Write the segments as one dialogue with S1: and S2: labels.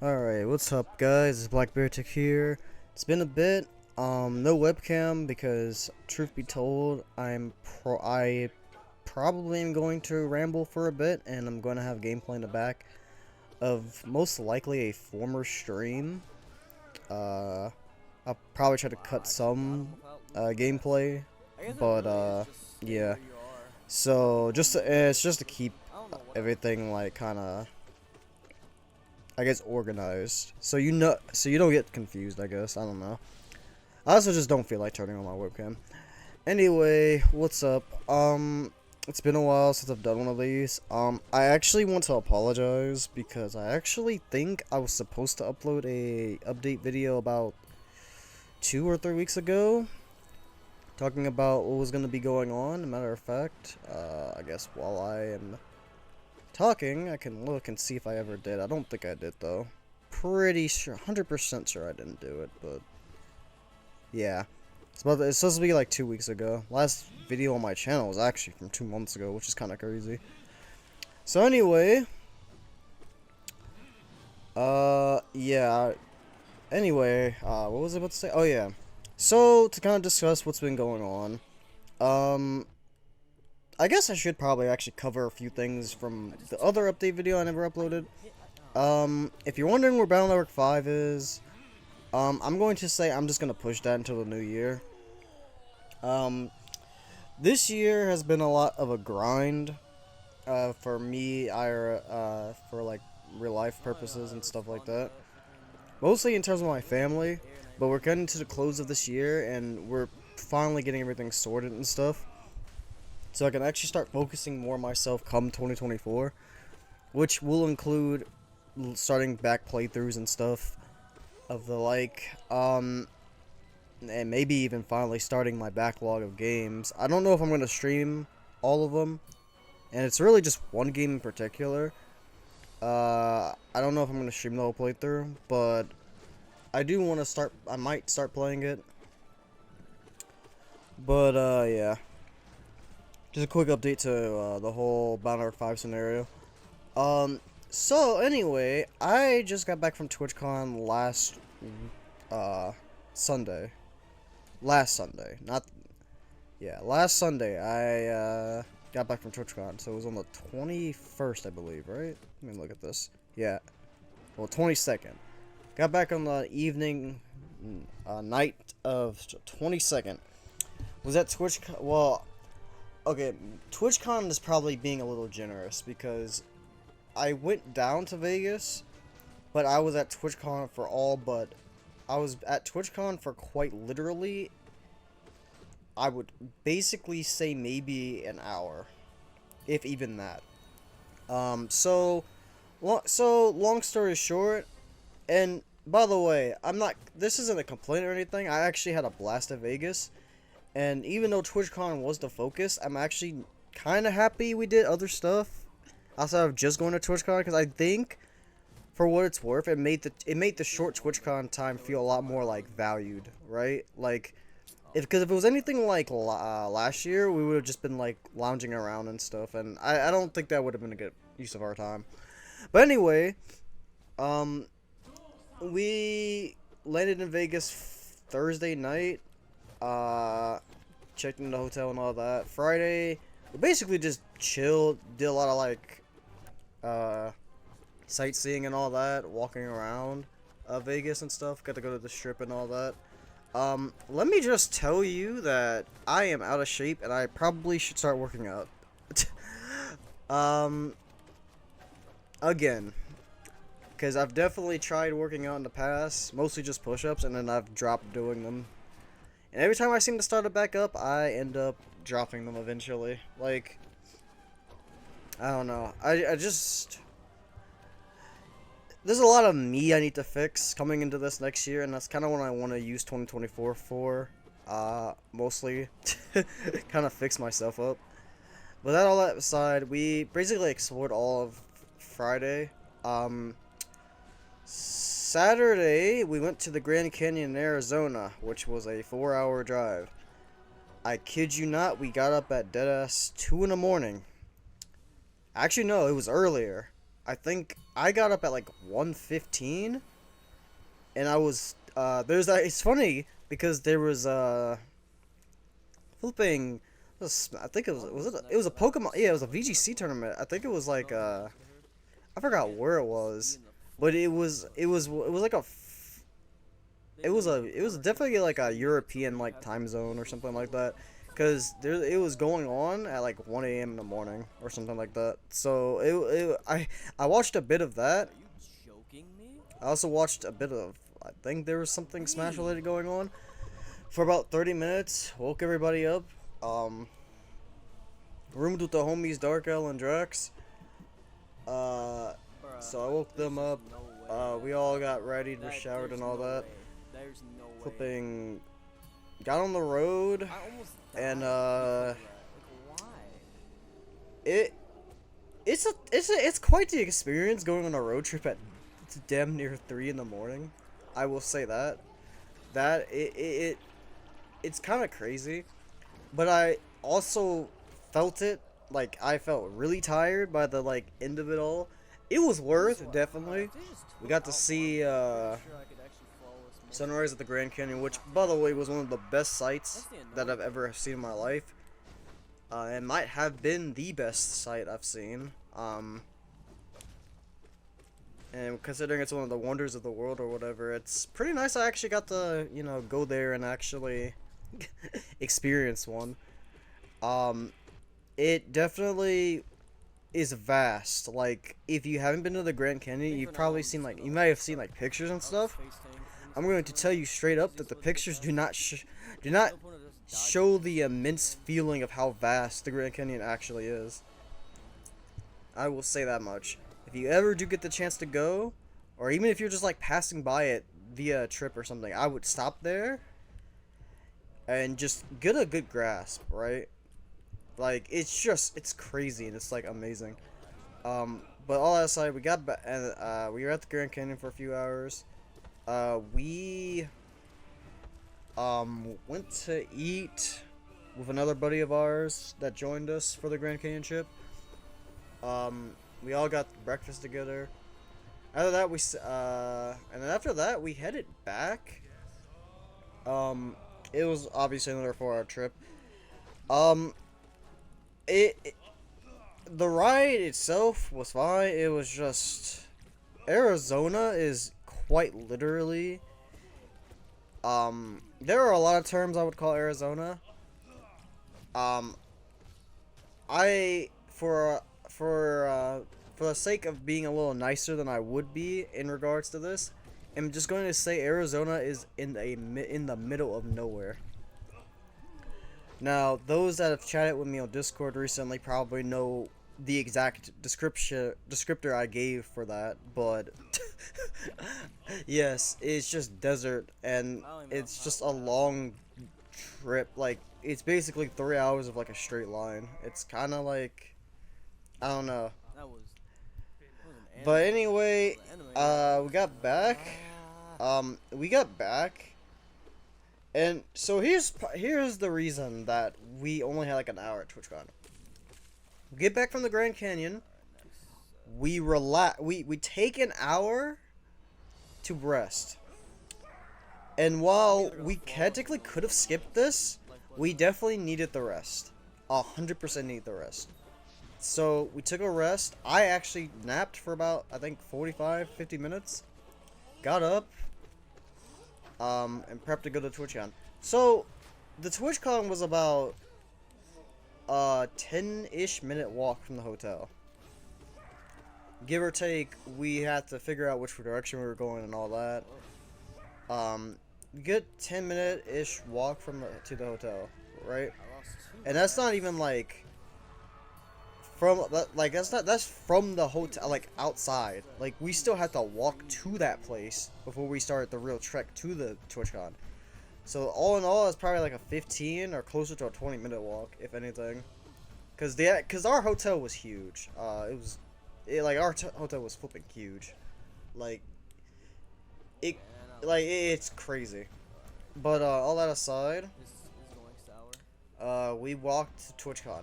S1: Alright, what's up guys, it's Blackbeartic here. It's been a bit, no webcam because, truth be told, I probably am going to ramble for a bit, and I'm going to have gameplay in the back of most likely a former stream. I'll probably try to cut some, gameplay, but, yeah. So, it's just to keep everything, like, kinda, I guess, organized, so you don't get confused. I guess, I don't know. I also just don't feel like turning on my webcam. Anyway, what's up? It's been a while since I've done one of these. I actually want to apologize because I actually think I was supposed to upload a update video about 2 or 3 weeks ago, talking about what was going to be going on. As a matter of fact, I guess while I am talking, I can look and see if I ever did. I don't think I did, though. Pretty sure, 100% sure I didn't do it, but yeah. It's supposed to be like 2 weeks ago. Last video on my channel was actually from 2 months ago, which is kind of crazy. So anyway, yeah. Anyway, what was I about to say? Oh yeah. So to kind of discuss what's been going on, I guess I should probably actually cover a few things from the other update video I never uploaded. If you're wondering where Battle Network 5 is, I'm going to say I'm just going to push that until the new year. This year has been a lot of a grind, for me, for like real life purposes and stuff like that. Mostly in terms of my family, but we're getting to the close of this year and we're finally getting everything sorted and stuff. So I can actually start focusing more on myself come 2024, which will include starting back playthroughs and stuff of the like, and maybe even finally starting my backlog of games. I don't know if I'm going to stream all of them, and it's really just one game in particular. I don't know if I'm going to stream the whole playthrough, but I do want to I might start playing it. But, yeah. Just a quick update to the whole Battle Network 5 scenario. So anyway, I just got back from TwitchCon last Sunday. Last Sunday, last Sunday I got back from TwitchCon. So it was on the 21st, I believe, right? Let me look at this. Yeah, well, 22nd. Got back on the evening, night of 22nd. Was that TwitchCon? Well, okay, TwitchCon is probably being a little generous because I went down to Vegas, but I was at TwitchCon for I was at TwitchCon for quite literally, I would basically say maybe an hour, if even that. So long story short, and by the way, this isn't a complaint or anything, I actually had a blast at Vegas. And even though TwitchCon was the focus, I'm actually kind of happy we did other stuff outside of just going to TwitchCon, because I think, for what it's worth, it made the short TwitchCon time feel a lot more like valued, right? Like, because if it was anything like last year, we would have just been like lounging around and stuff, and I don't think that would have been a good use of our time. But anyway, we landed in Vegas Thursday night. Checked in the hotel and all that. Friday, we basically just chilled, did a lot of like sightseeing and all that, walking around Vegas and stuff. Got to go to the strip and all that. Let me just tell you that I am out of shape and I probably should start working out. Again, because I've definitely tried working out in the past, mostly just push-ups, and then I've dropped doing them. And every time I seem to start it back up, I end up dropping them eventually. Like, I don't know. I just... There's a lot of me I need to fix coming into this next year, and that's kind of what I want to use 2024 for. Mostly. Kind of fix myself up. But all that aside, we basically explored all of Friday. Saturday, we went to the Grand Canyon in Arizona, which was a 4-hour drive. I kid you not, we got up at deadass 2 in the morning. Actually, no, it was earlier. I think I got up at like 1:15, and I was there's that. It's funny because there was flipping. I think it was a Pokemon. Yeah, it was a VGC tournament. I think it was like I forgot where it was, but it was like it was definitely like a European like time zone or something like that, because it was going on at like 1 a.m. in the morning or something like that. So I watched a bit of that. I also watched a bit of, I think there was something Smash related going on for about 30 minutes. Woke everybody up. Roomed with the homies Dark L and Drax. So I woke them up. We all got ready, to showered and all that. Flipping, got on the road, and it's quite the experience going on a road trip at damn near 3 in the morning. I will say that it's kind of crazy, but I also felt it. Like, I felt really tired by the like end of it all. It was worth, definitely. We got to see sunrise at the Grand Canyon, which, by the way, was one of the best sights that I've ever seen in my life. It might have been the best sight I've seen. And considering it's one of the wonders of the world or whatever, it's pretty nice. I actually got to, go there and actually experience one. It definitely is vast. Like, if you haven't been to the Grand Canyon, you've probably seen, like, you might have seen, like, pictures and stuff. I'm going to tell you straight up that the pictures do not show the immense feeling of how vast the Grand Canyon actually is. I will say that much. If you ever do get the chance to go, or even if you're just like passing by it via a trip or something, I would stop there and just get a good grasp, right? Like, it's crazy and it's like amazing. But all that aside, we got back and we were at the Grand Canyon for a few hours. We went to eat with another buddy of ours that joined us for the Grand Canyon trip. We all got breakfast together. After that, and then after that, we headed back. It was obviously another 4-hour trip. The ride itself was fine. It was just, Arizona is quite literally, there are a lot of terms I would call Arizona. For the sake of being a little nicer than I would be in regards to this, I'm just going to say Arizona is in the middle of nowhere. Now, those that have chatted with me on Discord recently probably know the exact descriptor I gave for that, but yes, it's just desert, and it's just a long trip. Like, it's basically 3 hours of like a straight line. It's kind of like, I don't know. But anyway, we got back. And so here's the reason that we only had like an hour at TwitchCon. We get back from the Grand Canyon. We take an hour to rest. And while we technically could have skipped this, we definitely needed the rest. 100% need the rest. So we took a rest. I actually napped for about, I think, 50 minutes. Got up. And prepped to go to TwitchCon. So the TwitchCon was about a 10-ish minute walk from the hotel. Give or take, we had to figure out which direction we were going and all that. Good 10-minute-ish walk to the hotel, right? And that's not even like that's from the hotel, like outside. Like, we still had to walk to that place before we started the real trek to the TwitchCon. So all in all, it's probably like a 15 or closer to a 20-minute walk, if anything. Cause our hotel was huge. Our hotel was flipping huge. It's crazy. But all that aside, we walked to TwitchCon.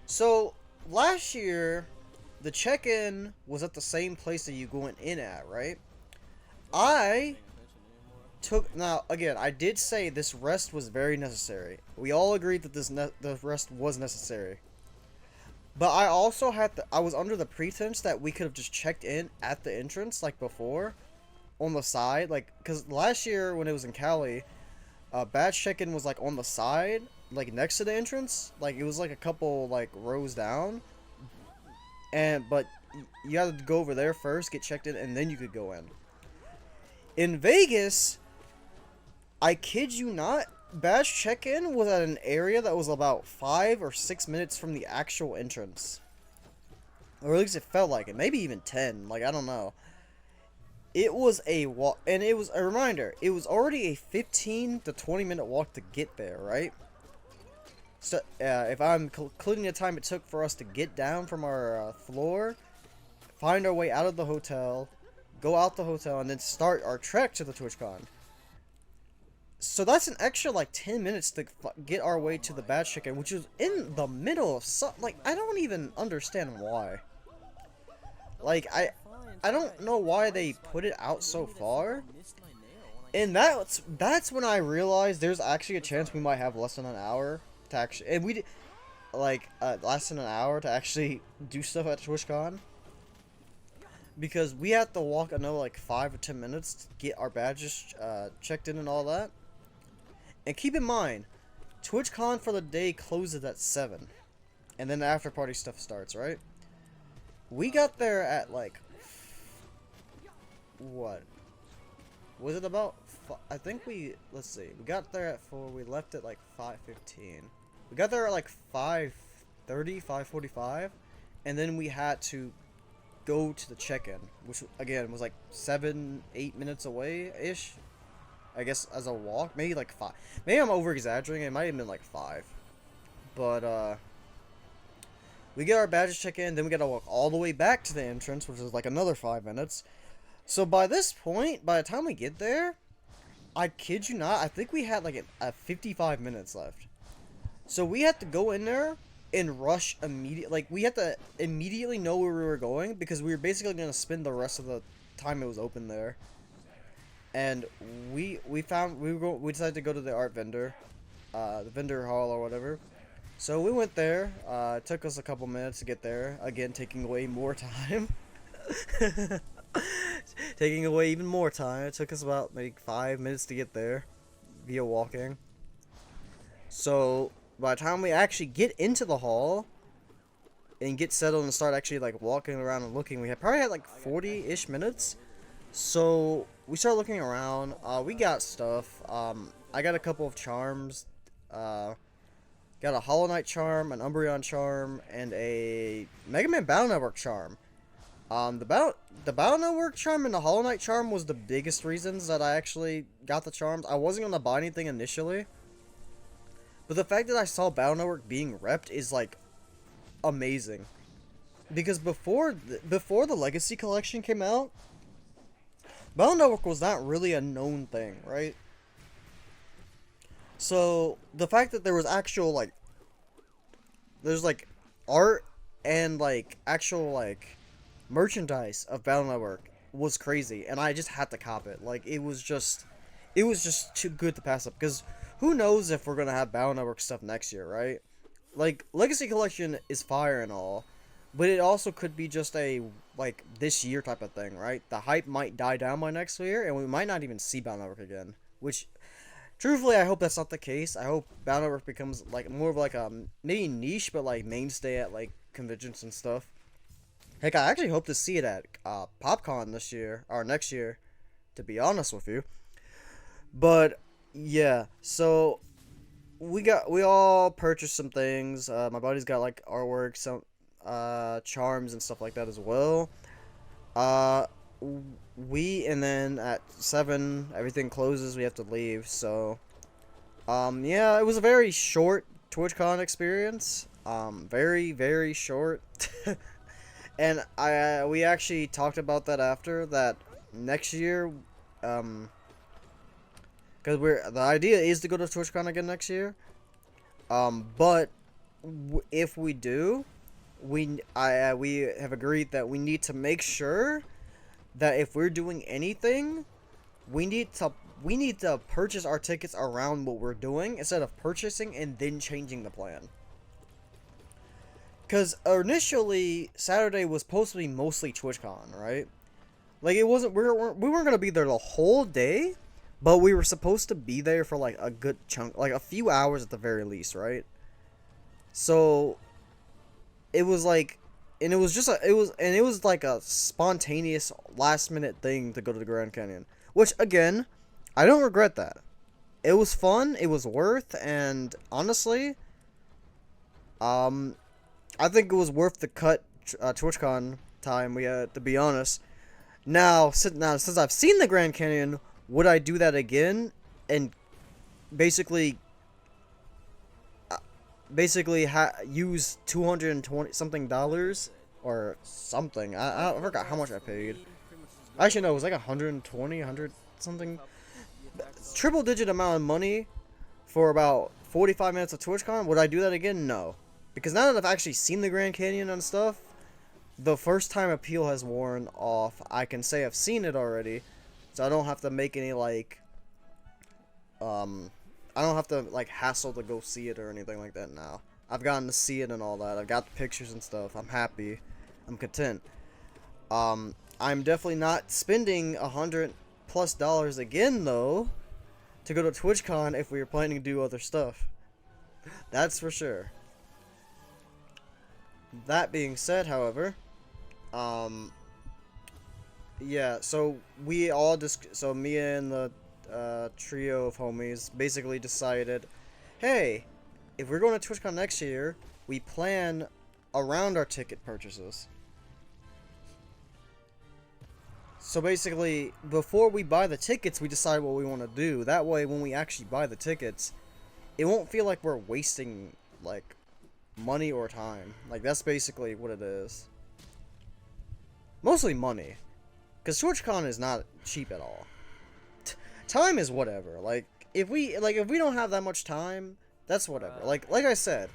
S1: So last year, the check-in was at the same place that you going in at, right? I took, now again, I did say this rest was very necessary. We all agreed that the rest was necessary. But I also I was under the pretense that we could have just checked in at the entrance like before, on the side, like, because last year when it was in Cali, badge check-in was like on the side, like next to the entrance, like it was like a couple like rows down, but you had to go over there first, get checked in, and then you could go in. In Vegas, I kid you not, badge check-in was at an area that was about 5 or 6 minutes from the actual entrance. Or at least it felt like it. Maybe even 10. Like, I don't know. It was a walk. And it was a reminder. It was already a 15 to 20 minute walk to get there, right? So, if I'm including the time it took for us to get down from our floor, find our way out of the hotel, go out the hotel, and then start our trek to the TwitchCon. So that's an extra like 10 minutes to get our way to the badge check-in, which is in the middle of like, I don't even understand why. Like, I don't know why they put it out so far. And that's when I realized there's actually a chance we might have less than an hour to actually, and we like less than an hour to actually do stuff at TwitchCon. Because we have to walk another like 5 or 10 minutes to get our badges checked in and all that. And keep in mind, TwitchCon for the day closes at 7. And then the after party stuff starts, right? We got there at like, what? Was it about, I think let's see. We got there at 4, we left at like 5:15. We got there at like 5:30, 5:45. And then we had to go to the check-in, which again was like 7-8 minutes away-ish. I guess as a walk, maybe like 5. Maybe I'm over-exaggerating. It might have been like 5. But, we get our badges check-in, then we gotta walk all the way back to the entrance, which is like another 5 minutes. So by this point, by the time we get there, I kid you not, I think we had like a 55 minutes left. So we had to go in there and rush immediately. Like, we had to immediately know where we were going, because we were basically gonna spend the rest of the time it was open there. And we decided to go to the art vendor, the vendor hall or whatever. So we went there. It took us a couple minutes to get there. Again, taking away more time. Taking away even more time. It took us about maybe 5 minutes to get there via walking. So by the time we actually get into the hall and get settled and start actually like walking around and looking, we probably had like 40-ish minutes. So we started looking around. We got stuff. I got a couple of charms. Got a Hollow Knight charm, an Umbreon charm, and a Mega Man Battle Network charm. The Battle Network charm and the Hollow Knight charm was the biggest reasons that I actually got the charms. I wasn't gonna buy anything initially, but the fact that I saw Battle Network being repped is like amazing. Because before the Legacy Collection came out, Battle Network was not really a known thing, right? So, the fact that there was actual, like, there's, like, art and, like, actual, like, merchandise of Battle Network was crazy, and I just had to cop it. Like, it was just too good to pass up, because who knows if we're gonna have Battle Network stuff next year, right? Like, Legacy Collection is fire and all, but it also could be just a, like, this year type of thing, right? The hype might die down by next year, and we might not even see Battle Network again. Which, truthfully, I hope that's not the case. I hope Battle Network becomes, like, more of, like, a, maybe niche, but, like, mainstay at, like, conventions and stuff. Heck, I actually hope to see it at, PopCon this year, or next year, to be honest with you. But, yeah, so, we all purchased some things. My buddy's got, like, artwork, some charms and stuff like that as well. And then at 7 everything closes, we have to leave. So yeah, it was a very short TwitchCon experience, very, very short. And we actually talked about that after that next year, because the idea is to go to TwitchCon again next year, but if we do, we have agreed that we need to make sure that if we're doing anything, we need to purchase our tickets around what we're doing instead of purchasing and then changing the plan. Because initially, Saturday was supposed to be mostly TwitchCon, right? Like, it wasn't, we weren't going to be there the whole day, but we were supposed to be there for, like, a good chunk, like, a few hours at the very least, right? So, it was, like, and it was just, it was, like, a spontaneous, last-minute thing to go to the Grand Canyon. Which, again, I don't regret that. It was fun, it was worth, and, honestly, I think it was worth the cut TwitchCon time we had, to be honest. Now, since I've seen the Grand Canyon, would I do that again and basically use $220 something or something? I forgot how much I paid. Actually, no, it was like 100 something. Triple digit amount of money for about 45 minutes of TwitchCon. Would I do that again? No. Because now that I've actually seen the Grand Canyon and stuff, the first time appeal has worn off. I can say I've seen it already, so I don't have to make any, like, I don't have to, like, hassle to go see it or anything like that now. I've gotten to see it and all that. I've got the pictures and stuff. I'm happy. I'm content. I'm definitely not spending $100+ again, though, to go to TwitchCon if we were planning to do other stuff. That's for sure. That being said, however, yeah, so we all so me and the trio of homies basically decided, hey, if we're going to TwitchCon next year, we plan around our ticket purchases. So basically, before we buy the tickets, we decide what we want to do. That way, when we actually buy the tickets, it won't feel like we're wasting, like, money or time. Like, that's basically what it is. Mostly money. Because TwitchCon is not cheap at all. Time is whatever. Like, if we don't have that much time, that's whatever. Like I said,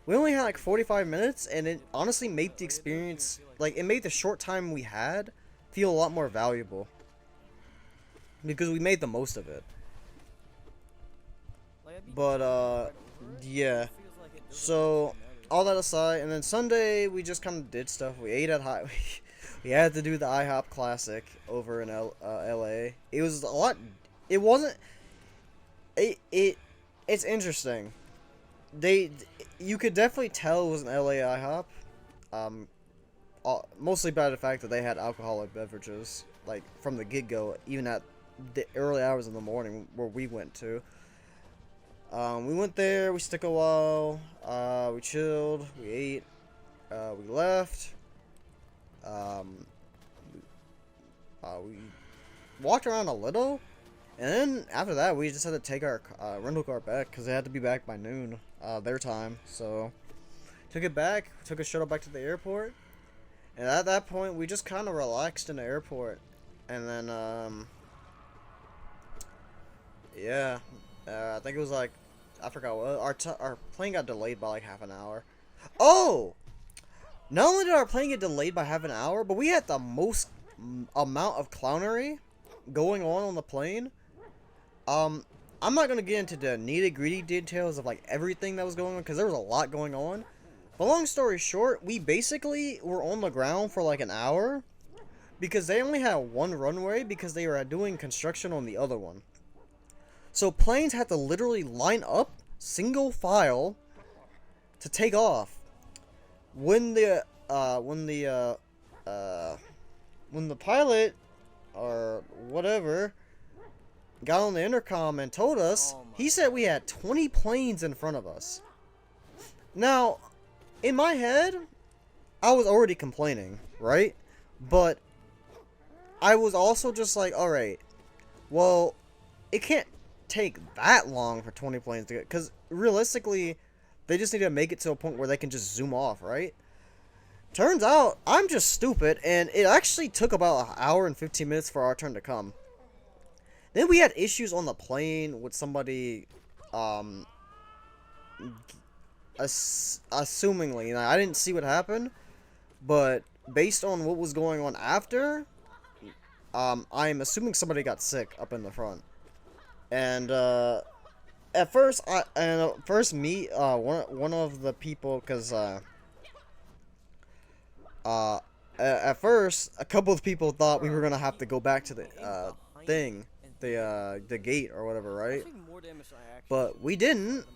S1: we only had like 45 minutes, and it honestly made the experience, like, it made the short time we had feel a lot more valuable. Because we made the most of it. But, yeah. So, all that aside, and then Sunday, we just kind of did stuff. We ate at we had to do the IHOP Classic over in LA. It was a lot, it wasn't, it's interesting. You could definitely tell it was an LA IHOP, mostly by the fact that they had alcoholic beverages, like, from the get-go, even at the early hours in the morning where we went to. We went there, we stuck a while, we chilled, we ate, we left, we walked around a little, and then after that, we just had to take our rental car back, because it had to be back by noon, their time, so took it back, took a shuttle back to the airport, and at that point, we just kind of relaxed in the airport, and then, yeah, I think it was like, I forgot what, our plane got delayed by like half an hour. Oh! Not only did our plane get delayed by half an hour, but we had the most amount of clownery going on the plane. I'm not gonna get into the nitty-gritty details of like everything that was going on, because there was a lot going on. But long story short, we basically were on the ground for like an hour, because they only had one runway, because they were doing construction on the other one. So planes had to literally line up, single file, to take off. When the pilot, or whatever, got on the intercom and told us, he said we had 20 planes in front of us. Now, in my head, I was already complaining, right? But I was also just like, alright, well, it can't take that long for 20 planes to get, because realistically, they just need to make it to a point where they can just zoom off, right? Turns out, I'm just stupid, and it actually took about an hour and 15 minutes for our turn to come. Then we had issues on the plane with somebody, assumingly, now, I didn't see what happened, but based on what was going on after, I'm assuming somebody got sick up in the front. And at first, one of the people, cause at first, a couple of people thought we were gonna have to go back to the thing, the gate or whatever, right? But we didn't.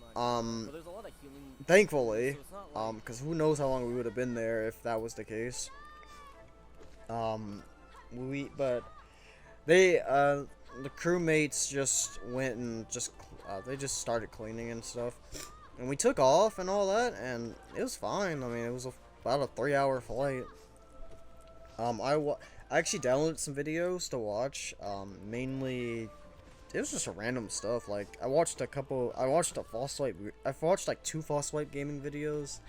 S1: Thankfully, because who knows how long we would have been there if that was the case. But they, the crewmates just went and they just started cleaning and stuff, and we took off and all that, and it was fine. I mean, it was about a 3-hour flight. I actually downloaded some videos to watch. Mainly, it was just random stuff. Like I watched like 2 false swipe gaming videos.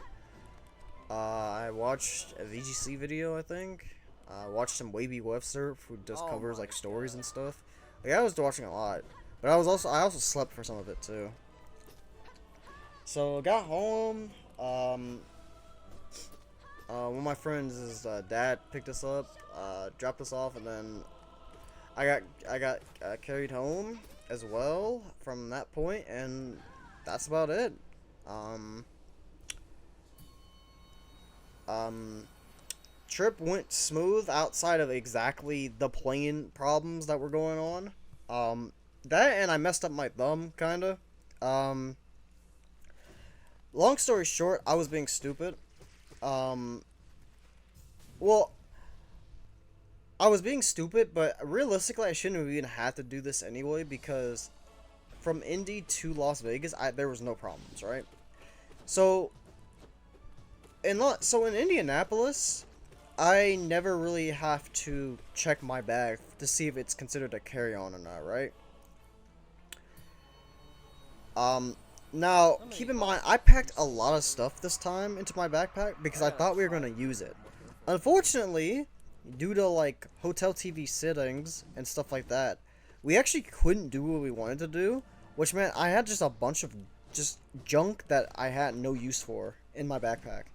S1: I watched a VGC video, I think. I watched some Wavy Webster who does covers like stories and stuff. Like I was watching a lot, but I also slept for some of it too. So got home. One of my friends' dad picked us up, dropped us off, and then I got carried home as well from that point, and that's about it. Trip went smooth outside of exactly the plane problems that were going on. That and I messed up my thumb, kinda. Long story short, I was being stupid. Well, I was being stupid, but realistically, I shouldn't have even had to do this anyway, because from Indy to Las Vegas, there was no problems, right? So, in Indianapolis, I never really have to check my bag to see if it's considered a carry-on or not, right? Now, keep in mind, I packed a lot of stuff this time into my backpack because I thought we were going to use it. Unfortunately, due to, like, hotel TV sittings and stuff like that, we actually couldn't do what we wanted to do, which meant I had just a bunch of just junk that I had no use for in my backpack.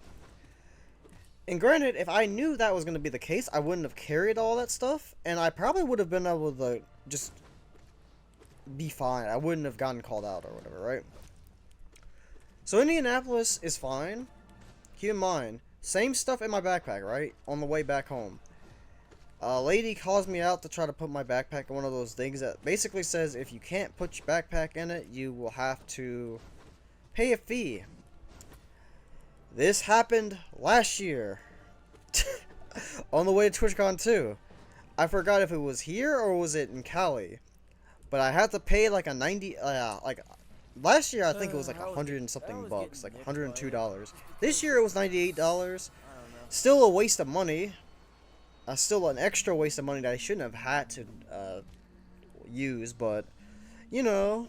S1: And granted, if I knew that was going to be the case, I wouldn't have carried all that stuff, and I probably would have been able to just be fine. I wouldn't have gotten called out or whatever, right? So Indianapolis is fine. Keep in mind, same stuff in my backpack, right? On the way back home. A lady calls me out to try to put my backpack in one of those things that basically says if you can't put your backpack in it, you will have to pay a fee. This happened last year. On the way to TwitchCon 2. I forgot if it was here or was it in Cali. But I had to pay like a 90, last year I think it was like 100 and something bucks, like $102. This year it was $98. Still a waste of money. Still an extra waste of money that I shouldn't have had to use, but you know,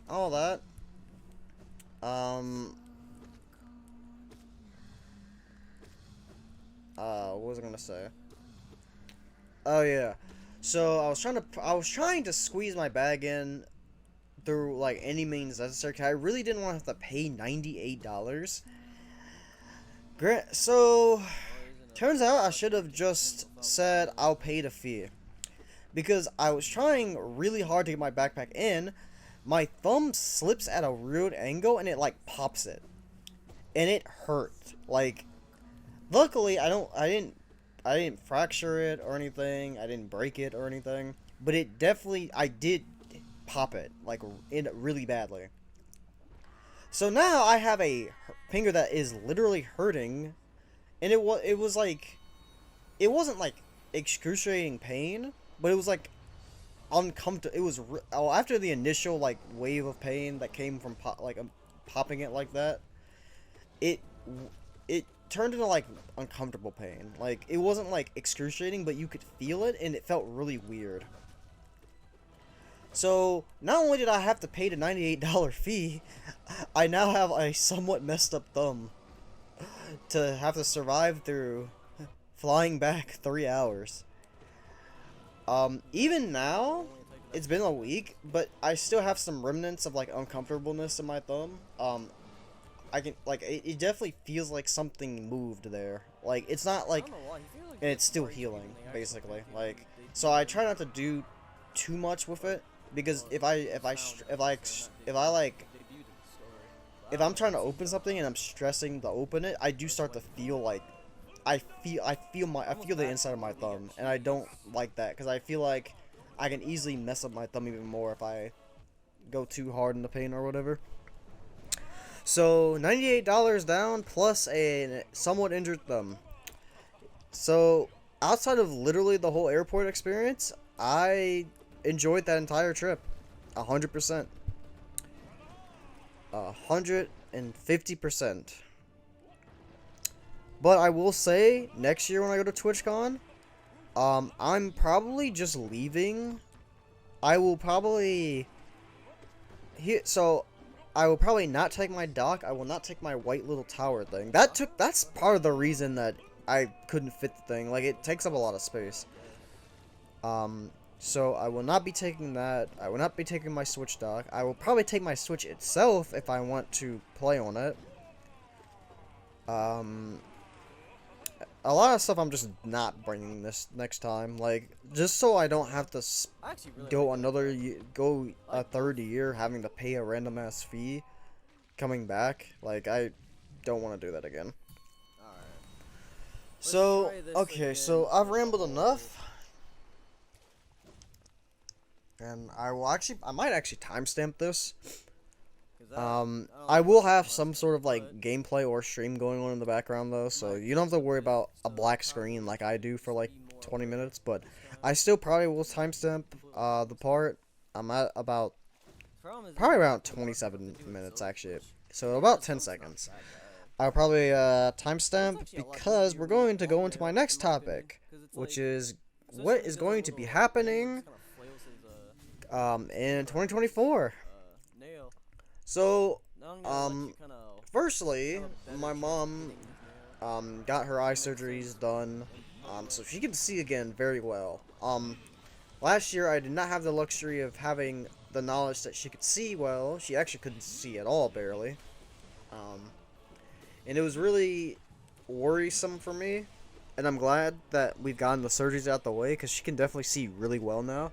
S1: all that. What was I gonna say? Oh yeah. So I was trying to squeeze my bag in through like any means necessary, 'cause I really didn't want to have to pay $98. So turns out I should have just said I'll pay the fee, because I was trying really hard to get my backpack in. My thumb slips at a weird angle and it like pops it, and it hurt. Like, luckily I didn't fracture it or anything. I didn't break it or anything, but I did pop it, like, in really badly. So now I have a finger that is literally hurting, and it was like, it wasn't like excruciating pain, but it was like uncomfortable. It was after the initial like wave of pain that came from popping it like that, it turned into like uncomfortable pain. Like, it wasn't like excruciating, but you could feel it, and it felt really weird. So not only did I have to pay the $98 fee, I now have a somewhat messed up thumb to have to survive through flying back 3 hours. Even now, it's been a week, but I still have some remnants of like uncomfortableness in my thumb. I can, like, it definitely feels like something moved there. Like, it's not like, and it's still healing, basically. Like, so I try not to do too much with it, because if I'm trying to open something and I'm stressing to open it, I do start to feel like, I feel the inside of my thumb, and I don't like that, because I feel like I can easily mess up my thumb even more if I go too hard in the paint or whatever. So $98 down plus a somewhat injured thumb. So outside of literally the whole airport experience, I enjoyed that entire trip, 100%, 150%. But I will say, next year when I go to TwitchCon, I'm probably just leaving. I will probably I will probably not take my dock. I will not take my white little tower thing. That's part of the reason that I couldn't fit the thing. Like, it takes up a lot of space. So I will not be taking that. I will not be taking my Switch dock. I will probably take my Switch itself if I want to play on it. A lot of stuff I'm just not bringing this next time, like, just so I don't have to go a third year having to pay a random ass fee coming back. Like, I don't want to do that again. So, okay, so I've rambled enough, and I might actually timestamp this. I will have some sort of, like, gameplay or stream going on in the background, though, so you don't have to worry about a black screen like I do for, like, 20 minutes, but I still probably will timestamp, the part. I'm at probably around 27 minutes, actually, so about 10 seconds. I'll probably, timestamp, because we're going to go into my next topic, which is what is going to be happening, in 2024. So, firstly, my mom, got her eye surgeries done, so she can see again very well. Last year I did not have the luxury of having the knowledge that she could see well. She actually couldn't see at all, barely. And it was really worrisome for me, and I'm glad that we've gotten the surgeries out the way, because she can definitely see really well now,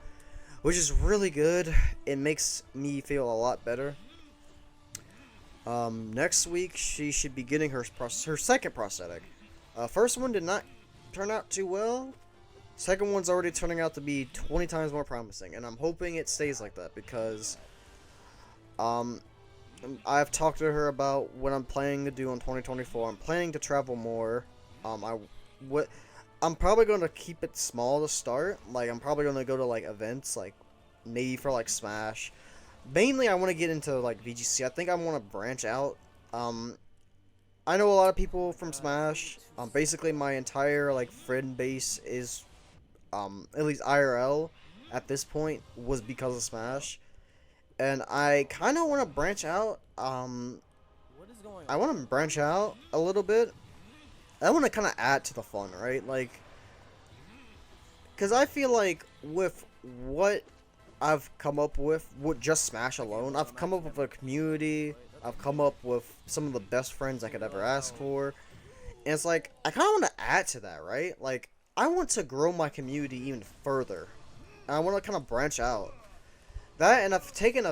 S1: which is really good. It makes me feel a lot better. Next week she should be getting her second prosthetic. First one did not turn out too well. Second one's already turning out to be 20 times more promising, and I'm hoping it stays like that, because I've talked to her about what I'm planning to do in 2024. I'm planning to travel more. I'm probably going to keep it small to start. Like, I'm probably going to go to, like, events, like, maybe for, like, Smash. Mainly, I want to get into, like, VGC. I think I want to branch out. I know a lot of people from Smash. Basically, my entire, like, friend base is, at least IRL, at this point, was because of Smash. And I kind of want to branch out. I want to branch out a little bit. I want to kind of add to the fun, right? Like, because I feel like with what I've come up with just Smash alone, I've come up with a community. I've come up with some of the best friends I could ever ask for. And it's like, I kind of want to add to that, right? Like, I want to grow my community even further. And I want to kind of branch out. That, and I've taken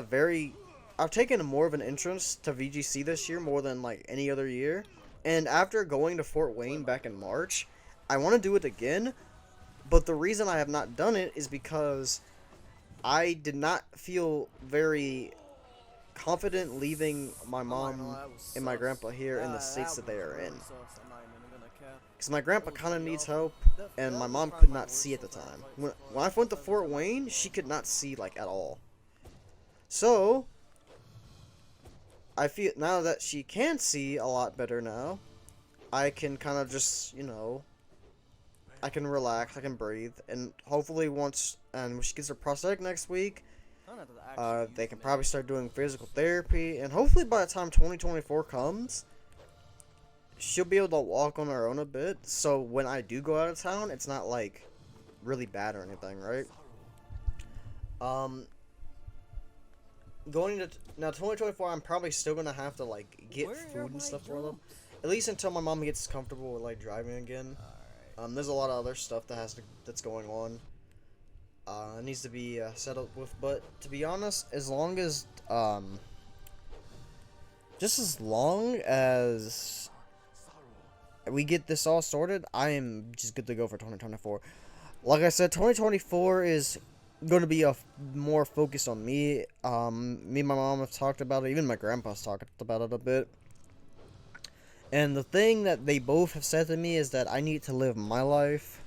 S1: more of an interest to VGC this year more than, like, any other year. And after going to Fort Wayne back in March, I want to do it again. But the reason I have not done it is because I did not feel very confident leaving my mom and my grandpa here in the states that they are in. Because my grandpa kind of needs help, and my mom could not see at the time. When I went to Fort Wayne, she could not see, like, at all. So, I feel now that she can see a lot better now, I can kind of just, you know, I can relax, I can breathe, and hopefully when she gets her prosthetic next week, they can probably start doing physical therapy, and hopefully by the time 2024 comes, she'll be able to walk on her own a bit, so when I do go out of town, it's not, like, really bad or anything, right? going into now 2024, I'm probably still gonna have to like get food and stuff for them, at least until my mom gets comfortable with like driving again. There's a lot of other stuff that's going on. It needs to be set up with, but to be honest, as long as just as long as we get this all sorted, I am just good to go for 2024. Like I said, 2024 is going to be more focused on me. Me and my mom have talked about it. Even my grandpa's talked about it a bit. And the thing that they both have said to me is that I need to live my life.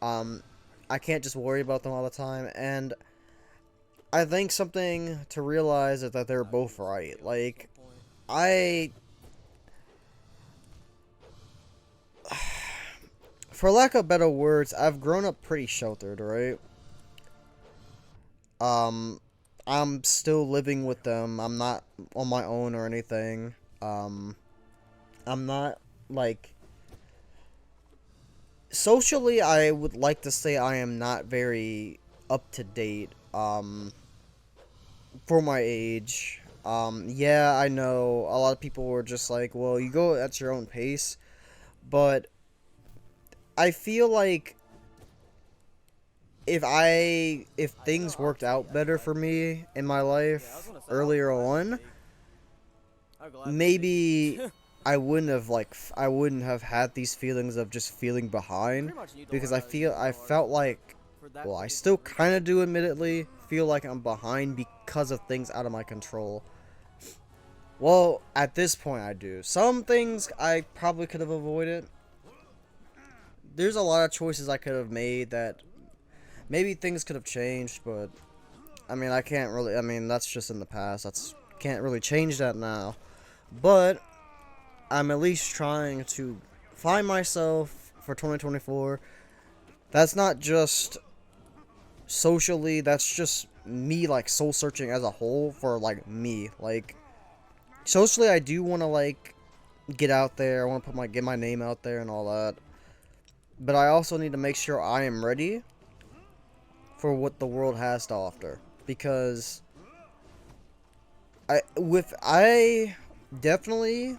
S1: I can't just worry about them all the time. And I think something to realize is that they're both right. Like, for lack of better words, I've grown up pretty sheltered, right? I'm still living with them. I'm not on my own or anything. I'm not, like... Socially, I would like to say I am not very up-to-date, for my age. Yeah, I know, a lot of people were just like, well, you go at your own pace, but I feel like if things worked out better for me in my life earlier on, maybe I wouldn't have had these feelings of just feeling behind, because I felt like, well, I still kind of do admittedly feel like I'm behind because of things out of my control. Well, at this point I do. Some things I probably could have avoided. There's a lot of choices I could have made that maybe things could have changed, but I mean, that's just in the past. Can't really change that now. But I'm at least trying to find myself for 2024. That's not just socially, that's just me, like, soul searching as a whole for, like, me. Like, socially, I do want to, like, get out there. I want to get my name out there and all that. But I also need to make sure I am ready for what the world has to offer. Because I definitely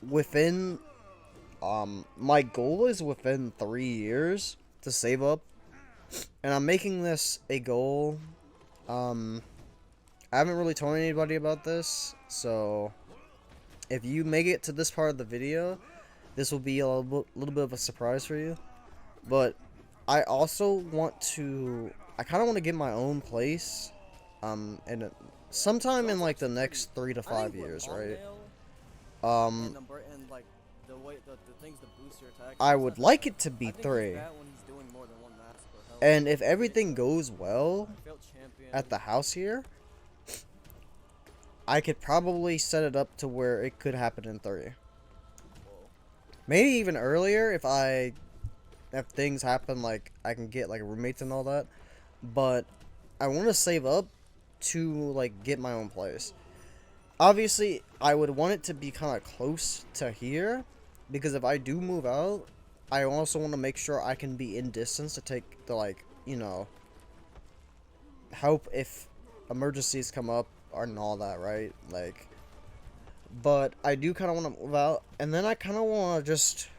S1: within my goal is within 3 years to save up, and I'm making this a goal. I haven't really told anybody about this, so if you make it to this part of the video, this will be a little bit of a surprise for you. But I also I kind of want to get my own place, and sometime in like the next 3 to 5 years, right? I would like it to be 3. And if everything goes well at the house here, I could probably set it up to where it could happen in 3. Maybe even earlier if things happen, like I can get like roommates and all that. But I want to save up to like get my own place. Obviously, I would want it to be kind of close to here, because if I do move out, I also want to make sure I can be in distance to take the, like, you know, help if emergencies come up and all that, right? Like, but I do kind of want to move out, and then I kind of want to just,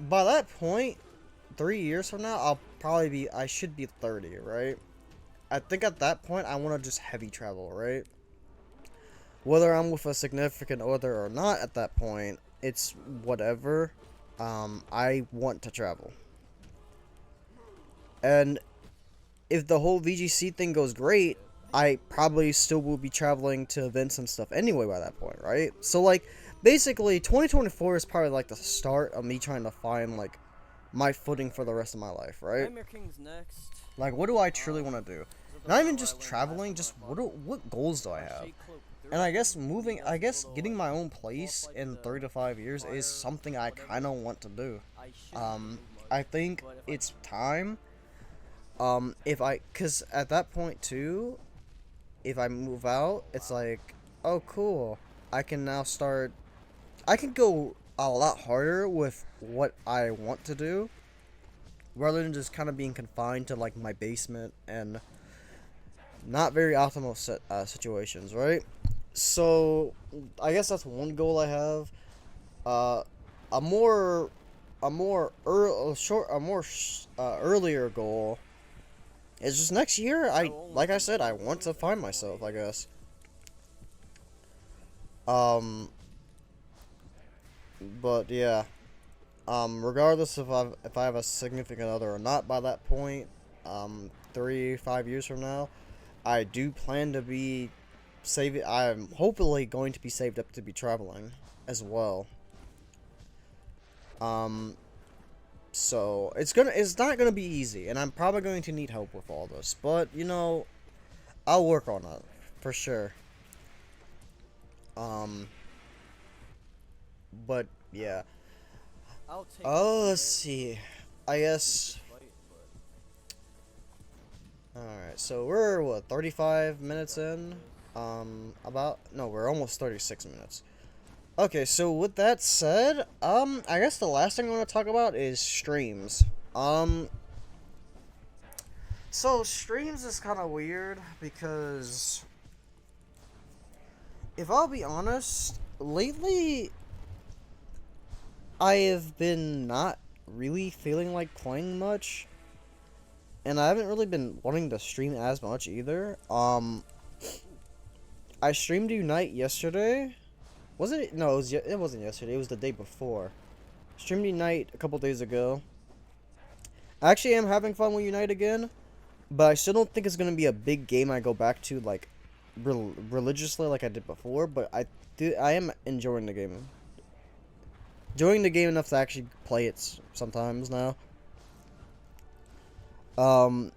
S1: by that point, 3 years from now, I should be 30, right? I think at that point, I want to just heavy travel, right? Whether I'm with a significant other or not at that point, it's whatever. I want to travel. And if the whole VGC thing goes great, I probably still will be traveling to events and stuff anyway by that point, right? So, like, basically, 2024 is probably, like, the start of me trying to find, like, my footing for the rest of my life, right? Like, what do I truly want to do? Not even just traveling, just what goals do I have? And I guess getting my own place in 3 to 5 years is something I kind of want to do. I think it's time. Cause at that point too, if I move out, it's like, oh cool, I can go a lot harder with what I want to do. rather than just kind of being confined to like my basement and not very optimal situations, right? So I guess that's one goal I have. Uh, a more earlier goal is just next year. Like I said, I want to find myself, I guess. Um, but yeah. Regardless if I have a significant other or not by that point, 3-5 years from now, I do plan to be saving. I'm hopefully going to be saved up to be traveling as well. Um, so it's not gonna be easy, and I'm probably going to need help with all this. But you know, I'll work on it for sure. Um, but yeah. Oh, let's see. I guess. Alright, so we're what, 35 minutes in? No, we're almost 36 minutes. Okay, so with that said, I guess the last thing I want to talk about is streams. So streams is kind of weird because if I'll be honest, lately I have been not really feeling like playing much, and I haven't really been wanting to stream as much either. I streamed Unite yesterday. Was it? No, it wasn't yesterday. It was the day before. Streamed Unite a couple days ago. I actually am having fun with Unite again, but I still don't think it's gonna be a big game I go back to like religiously like I did before. But I am enjoying the game. Enjoying the game enough to actually play it sometimes now.
S2: I'm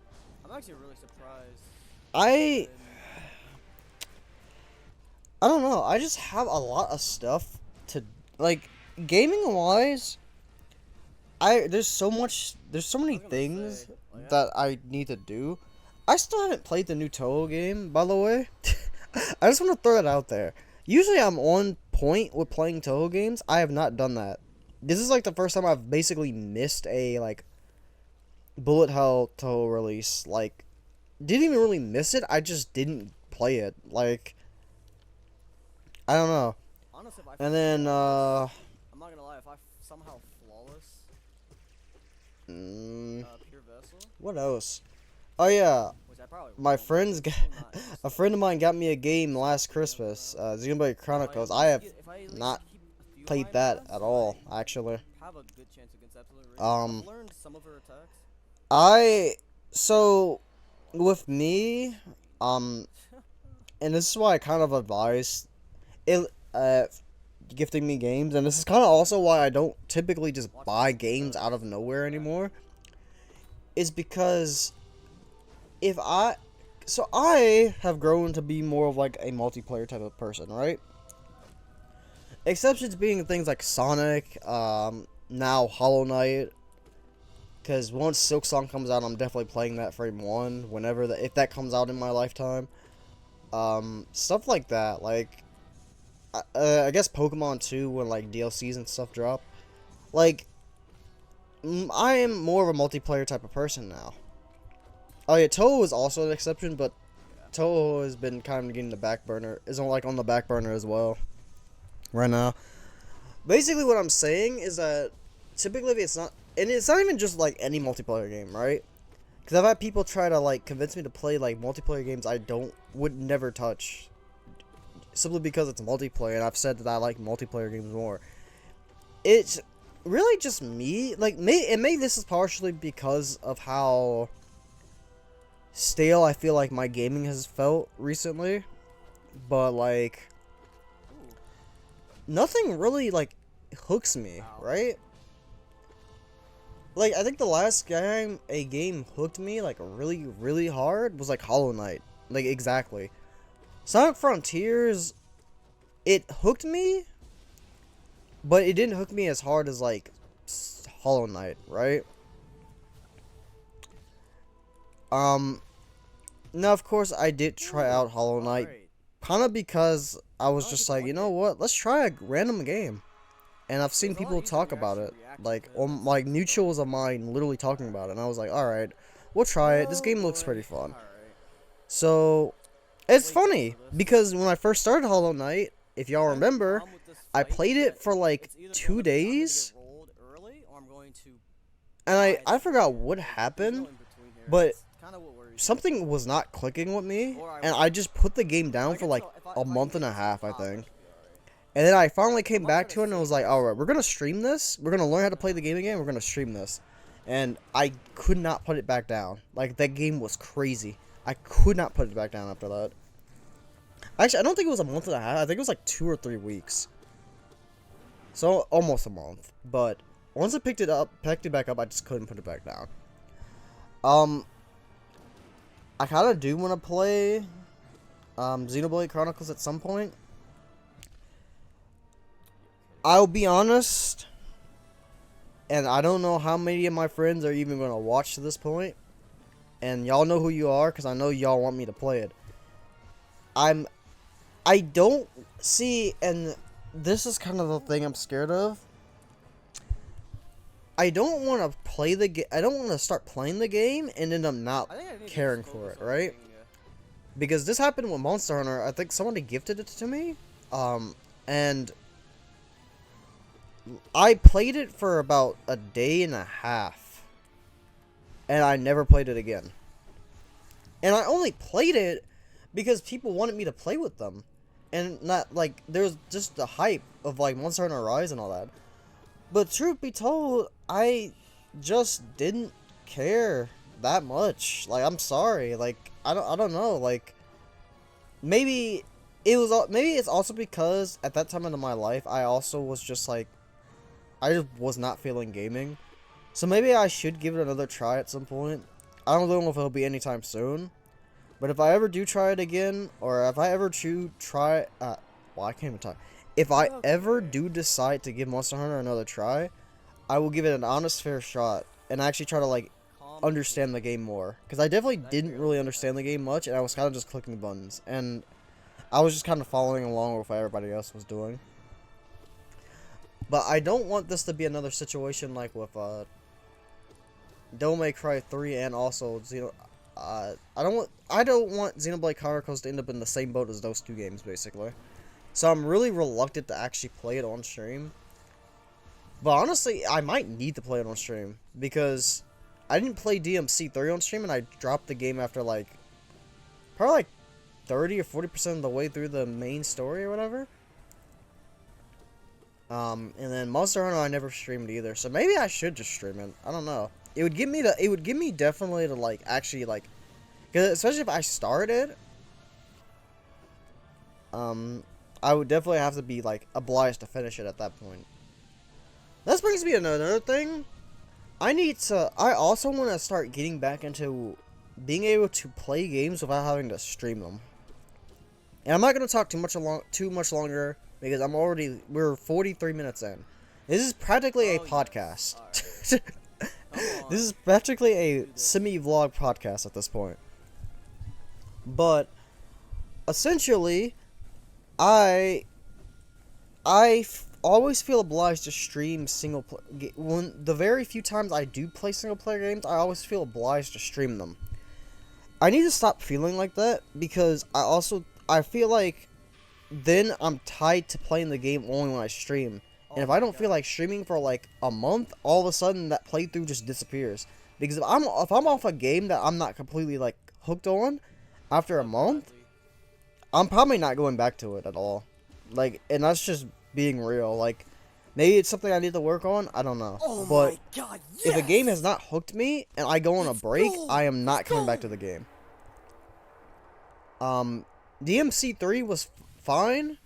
S2: actually really surprised.
S1: I don't know. I just have a lot of stuff to like gaming wise. There's so many things that I need to do. I still haven't played the new Toho game, by the way. I just want to throw that out there. Usually I'm on point with playing Toho games. I have not done that. This is like the first time I've basically missed a like bullet hell Toho release. Like, didn't even really miss it. I just didn't play it. Like, I don't know.
S2: Honestly,
S1: and then
S2: I'm not gonna lie, if I somehow flawless pure vessel.
S1: What else? Oh yeah, my friends
S2: nice.
S1: a friend of mine got me a game last Christmas. Xenoblade Chronicles. I have not played that at all, actually.
S2: Have a good chance against absolute range. I've learned some of her
S1: So
S2: attacks.
S1: with me, and this is why I kind of advise it, gifting me games, and this is kind of also why I don't typically just buy games out of nowhere anymore, is because I have grown to be more of like a multiplayer type of person, right? Exceptions being things like Sonic, now Hollow Knight, because once Silk Song comes out, I'm definitely playing that frame 1, if that comes out in my lifetime. Stuff like that, like, I guess Pokemon 2 when, like, DLCs and stuff drop. Like, I am more of a multiplayer type of person now. Oh yeah, Toho is also an exception, but Toho has been kind of getting the back burner, is on the back burner as well, right now. Basically what I'm saying is that, typically it's not even just, like, any multiplayer game, right? Because I've had people try to, like, convince me to play, like, multiplayer games I would never touch. Simply because it's multiplayer, and I've said that I like multiplayer games more. It's really just me. Like, maybe this is partially because of how stale I feel like my gaming has felt recently. But, like, nothing really, like, hooks me, right? Like, I think the last time a game hooked me, like, really, really hard was, like, Hollow Knight. Like, exactly. Sonic Frontiers, it hooked me, but it didn't hook me as hard as, like, Hollow Knight, right? Now, of course, I did try out Hollow Knight, kind of because I was just like, you know what, let's try a random game. and I've seen
S2: It's a lot
S1: people
S2: easier
S1: talk
S2: to
S1: about
S2: actually
S1: it.
S2: react
S1: Like,
S2: to it.
S1: like mutuals of mine literally talking about it, and I was like, all right, we'll try it. This
S2: Oh,
S1: game looks
S2: boy.
S1: pretty fun.
S2: Alright.
S1: So it's
S2: Wait, go
S1: funny
S2: for this.
S1: because when I first started Hollow Knight, if y'all
S2: The only
S1: remember,
S2: problem with this
S1: I
S2: fight
S1: played
S2: is
S1: it
S2: that
S1: for like
S2: it's either
S1: 2
S2: going to be I'm gonna
S1: days,
S2: get rolled early, or I'm going to
S1: and
S2: die
S1: I
S2: at the
S1: forgot
S2: end.
S1: what
S2: Like, there's
S1: happened,
S2: no in between here.
S1: but
S2: That's kinda what worries me.
S1: something was not clicking with me,
S2: Or I
S1: and
S2: win.
S1: I just put the game
S2: If
S1: down
S2: I
S1: for
S2: get
S1: like
S2: to, if
S1: a
S2: I can
S1: month
S2: get
S1: and a
S2: to
S1: half, I
S2: top, I
S1: think.
S2: should be alright.
S1: And then I finally came
S2: I'm not
S1: back
S2: gonna
S1: to it and I was
S2: save
S1: like,
S2: my
S1: alright, we're
S2: soul.
S1: gonna stream this. We're gonna learn how to play the game again. We're gonna stream this. And I could not put it back down. Like, that game was crazy. I could not put it back down after that. Actually, I don't think it was a month and a half. I think it was like 2 or 3 weeks. So, almost a month. But once I picked it back up, I just couldn't put it back down. I kind of do want to play Xenoblade Chronicles at some point. I'll be honest, and I don't know how many of my friends are even going to watch to this point, and y'all know who you are, because I know y'all want me to play it. I don't see, and this is kind of the thing I'm scared of. I don't want to play the game. I don't want to start playing the game and end up not
S2: I think I need to
S1: caring
S2: just
S1: for
S2: focus
S1: it,
S2: on
S1: right?
S2: getting,
S1: Because this happened with Monster Hunter. I think somebody gifted it to me. And I played it for about a day and a half. And I never played it again. And I only played it because people wanted me to play with them. And not, like, there was just the hype of, like, Monster Hunter Rise and all that. But truth be told, I just didn't care that much. Like, I'm sorry. Like, I don't know. Like, maybe it's also because at that time in my life, I also was just like, I just was not feeling gaming. So maybe I should give it another try at some point. I don't know if it'll be anytime soon. But if I ever do try it again, or if I ever well, I can't even talk. If I ever do decide to give Monster Hunter another try, I will give it an honest, fair shot, and actually try to, like, understand the game more. Because I definitely didn't really understand the game much, and I was kind of just clicking buttons. And I was just kind of following along with what everybody else was doing. But I don't want this to be another situation like with Devil May Cry 3 and also I don't want Xenoblade Chronicles to end up in the same boat as those two games, basically. So I'm really reluctant to actually play it on stream. But honestly, I might need to play it on stream because I didn't play DMC3 on stream and I dropped the game after like probably like 30 or 40% of the way through the main story or whatever. And then Monster Hunter I never streamed either, so maybe I should just stream it. I don't know. It would give me definitely to like actually like, cause especially if I started, I would definitely have to be like obliged to finish it at that point. This brings me to another thing. I also want to start getting back into being able to play games without having to stream them. And I'm not going to talk too much longer because we're 43 minutes in. This is practically a podcast.
S2: Yes.
S1: This is practically a semi-vlog podcast at this point. But essentially, I always feel obliged to stream single player. When the very few times I do play single player games, I always feel obliged to stream them. I need to stop feeling like that because I feel like then I'm tied to playing the game only when I stream. And if I don't feel like streaming for like a month, all of a sudden that playthrough just disappears. Because if I'm off a game that I'm not completely like hooked on after a month, I'm probably not going back to it at all. Like, and that's just being real. Like, maybe it's something I need to work on. I don't know. But
S2: my God, yes!
S1: if a game has not hooked me and I go on a break, I am not coming back to the game. DMC3 was fine.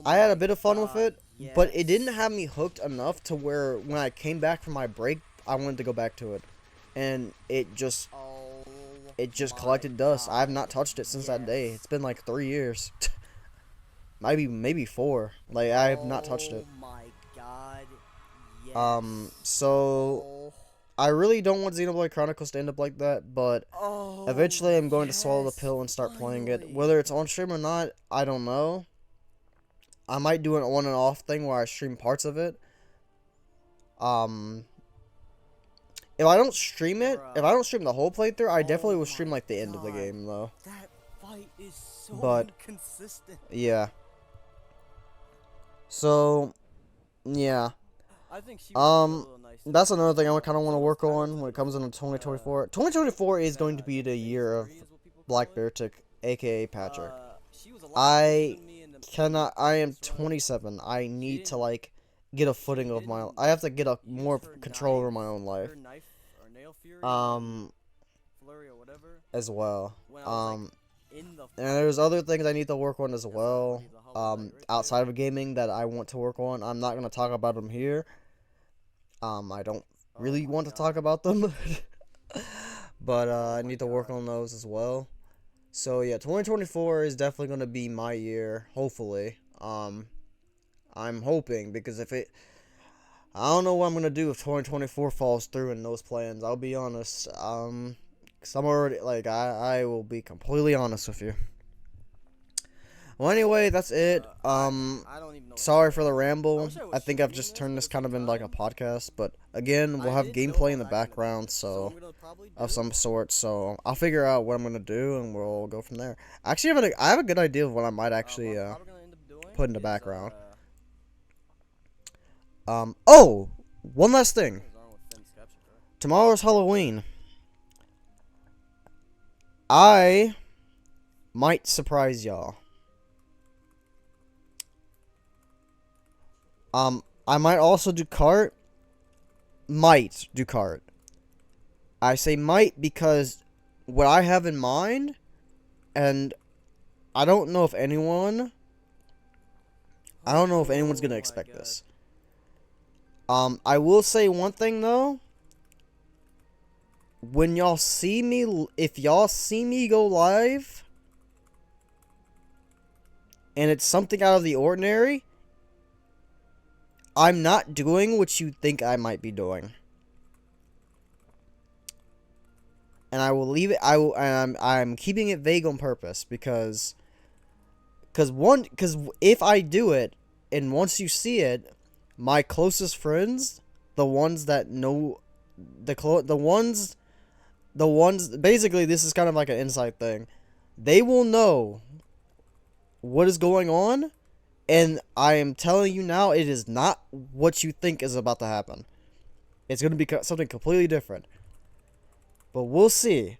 S1: I had a bit of fun with it, but it didn't have me hooked enough to where when I came back from my break, I wanted to go back to it. And it just collected dust. I have not touched it since that day. It's been like 3 years. maybe 4. Like, I have not touched it.
S2: Oh my God, yes.
S1: So I really don't want Xenoblade Chronicles to end up like that, but eventually I'm going to swallow the pill and start playing it. Whether it's on stream or not, I don't know. I might do an on and off thing where I stream parts of it. If I don't stream it, if I don't stream the whole playthrough, I definitely will stream like the end of the game though.
S2: That fight is so
S1: But
S2: inconsistent.
S1: yeah. So yeah.
S2: I think she was a little nice.
S1: That's another thing I kind of want to work on when it comes into 2024. 2024 is going to be the year of Black Bear Tick, aka Patrick. I am 27. I need to like get a footing of my. I have to get a more control over my own life. As well. And there's other things I need to work on as well. Outside of gaming that I want to work on. I'm not gonna talk about them here. I don't really want to talk about them. But I need to work on those as well. So yeah, 2024 is definitely gonna be my year, hopefully. I'm hoping, because if it, I don't know what I'm gonna do if 2024 falls through in those plans. I'll be honest. 'Cause I'm already like I will be completely honest with you. Well, anyway, that's it.
S2: I don't even know.
S1: Sorry for the ramble. I think I've just turned this kind of into like a podcast, but again, we'll have gameplay in the background, so of some sort. So I'll figure out what I'm gonna do, and we'll go from there. Actually, I have a good idea of what I might actually put in the background. Oh, one last thing. Tomorrow's Halloween. I might surprise y'all. I might also do cart. Might do cart. I say might because what I have in mind, and I don't know if anyone's gonna expect this. I will say one thing though. When y'all see me, if y'all see me go live, and it's something out of the ordinary, I'm not doing what you think I might be doing. And I will leave it, I'm keeping it vague on purpose, because if I do it, and once you see it, my closest friends, the ones that know, the ones, basically this is kind of like an inside thing, they will know what is going on. And I am telling you now, it is not what you think is about to happen. It's going to be something completely different. But we'll see.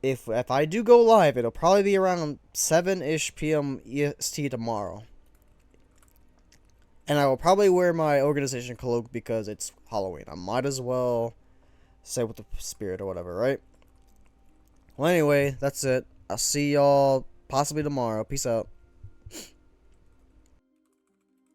S1: If I do go live, it'll probably be around 7-ish p.m. EST tomorrow. And I will probably wear my organization cloak because it's Halloween. I might as well say with the spirit or whatever, right? Well, anyway, that's it. I'll see y'all possibly tomorrow. Peace out.